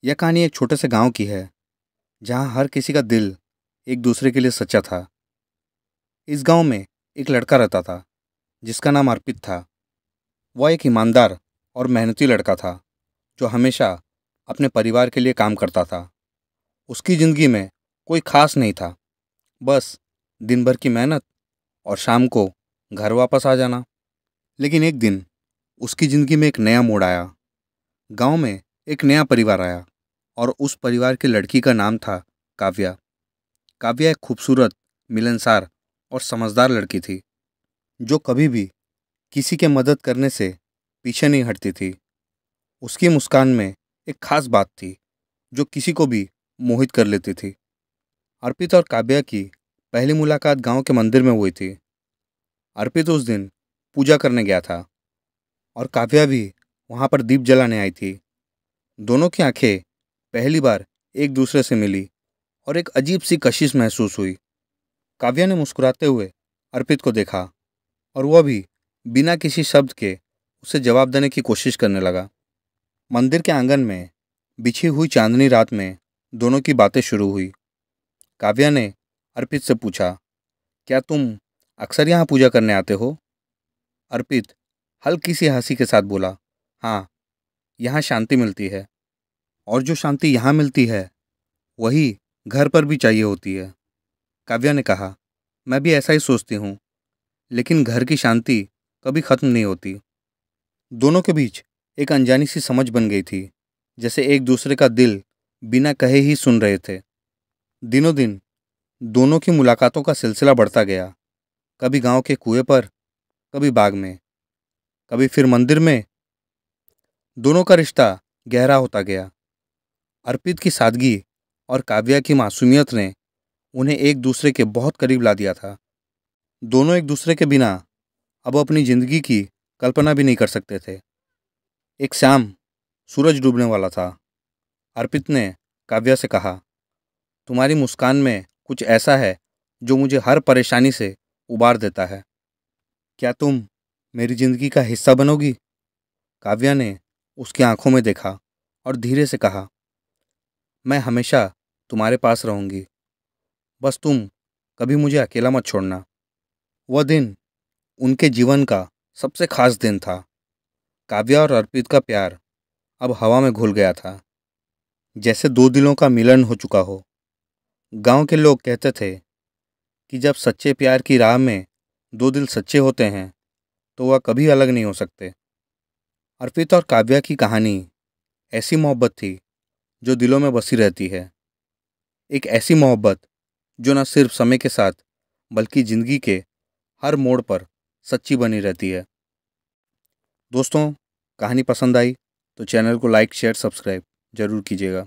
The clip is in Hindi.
यह कहानी एक छोटे से गांव की है जहां हर किसी का दिल एक दूसरे के लिए सच्चा था। इस गांव में एक लड़का रहता था जिसका नाम अर्पित था। वह एक ईमानदार और मेहनती लड़का था जो हमेशा अपने परिवार के लिए काम करता था। उसकी ज़िंदगी में कोई खास नहीं था, बस दिन भर की मेहनत और शाम को घर वापस आ जाना। लेकिन एक दिन उसकी ज़िंदगी में एक नया मोड़ आया। गांव में एक नया परिवार आया और उस परिवार की लड़की का नाम था काव्या। काव्या एक खूबसूरत, मिलनसार और समझदार लड़की थी जो कभी भी किसी के मदद करने से पीछे नहीं हटती थी। उसकी मुस्कान में एक खास बात थी जो किसी को भी मोहित कर लेती थी। अर्पित और काव्या की पहली मुलाकात गांव के मंदिर में हुई थी। अर्पित उस दिन पूजा करने गया था और काव्या भी वहां पर दीप जलाने आई थी। दोनों की आंखें पहली बार एक दूसरे से मिली और एक अजीब सी कशिश महसूस हुई। काव्या ने मुस्कुराते हुए अर्पित को देखा और वह भी बिना किसी शब्द के उसे जवाब देने की कोशिश करने लगा। मंदिर के आंगन में बिछी हुई चांदनी रात में दोनों की बातें शुरू हुई। काव्या ने अर्पित से पूछा, क्या तुम अक्सर यहाँ पूजा करने आते हो? अर्पित हल्की सी हंसी के साथ बोला, हाँ, यहाँ शांति मिलती है और जो शांति यहाँ मिलती है वही घर पर भी चाहिए होती है। काव्या ने कहा, मैं भी ऐसा ही सोचती हूँ, लेकिन घर की शांति कभी खत्म नहीं होती। दोनों के बीच एक अनजानी सी समझ बन गई थी, जैसे एक दूसरे का दिल बिना कहे ही सुन रहे थे। दिनों दिन दोनों की मुलाकातों का सिलसिला बढ़ता गया। कभी गांव के कुएं पर, कभी बाग में, कभी फिर मंदिर में। दोनों का रिश्ता गहरा होता गया। अर्पित की सादगी और काव्या की मासूमियत ने उन्हें एक दूसरे के बहुत करीब ला दिया था। दोनों एक दूसरे के बिना अब अपनी जिंदगी की कल्पना भी नहीं कर सकते थे। एक शाम सूरज डूबने वाला था। अर्पित ने काव्या से कहा, तुम्हारी मुस्कान में कुछ ऐसा है जो मुझे हर परेशानी से उबार देता है। क्या तुम मेरी जिंदगी का हिस्सा बनोगी? काव्या ने उसकी आंखों में देखा और धीरे से कहा, मैं हमेशा तुम्हारे पास रहूंगी, बस तुम कभी मुझे अकेला मत छोड़ना। वह दिन उनके जीवन का सबसे खास दिन था। काव्या और अर्पित का प्यार अब हवा में घुल गया था, जैसे दो दिलों का मिलन हो चुका हो। गांव के लोग कहते थे कि जब सच्चे प्यार की राह में दो दिल सच्चे होते हैं तो वह कभी अलग नहीं हो सकते। अर्पित और काव्या की कहानी ऐसी मोहब्बत थी जो दिलों में बसी रहती है। एक ऐसी मोहब्बत जो न सिर्फ समय के साथ बल्कि जिंदगी के हर मोड़ पर सच्ची बनी रहती है। दोस्तों, कहानी पसंद आई तो चैनल को लाइक, शेयर, सब्सक्राइब जरूर कीजिएगा।